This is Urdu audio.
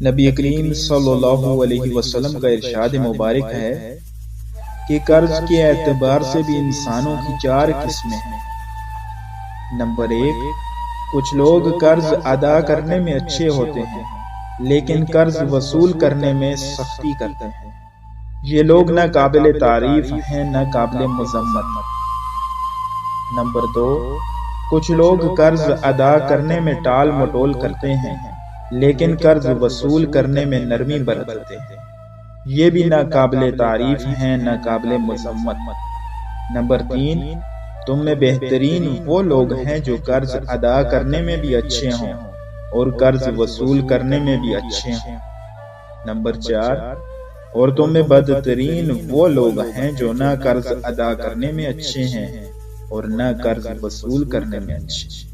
نبی کریم صلی اللہ علیہ وسلم کا ارشاد مبارک ہے کہ قرض کے اعتبار سے بھی انسانوں کی 4 قسمیں ہیں۔ نمبر 1، کچھ لوگ قرض ادا کرنے میں اچھے ہوتے ہیں لیکن قرض وصول کرنے میں سختی کرتے ہیں۔ یہ لوگ نہ قابل تعریف ہیں نہ قابل مذمت۔ نمبر 2، کچھ لوگ قرض ادا کرنے میں ٹال مٹول کرتے ہیں لیکن قرض وصول کرنے میں نرمی برتتے ہیں۔ یہ بھی نہ قابل تعریف ہیں نہ قابل مذمت۔ نمبر 3، تم میں بہترین وہ لوگ ہیں جو قرض ادا کرنے میں بھی اچھے ہوں اور قرض وصول کرنے میں بھی اچھے ہوں۔ نمبر 4، اور تم میں بدترین وہ لوگ ہیں جو نہ قرض ادا کرنے میں اچھے ہیں اور نہ قرض وصول کرنے میں اچھے ہیں۔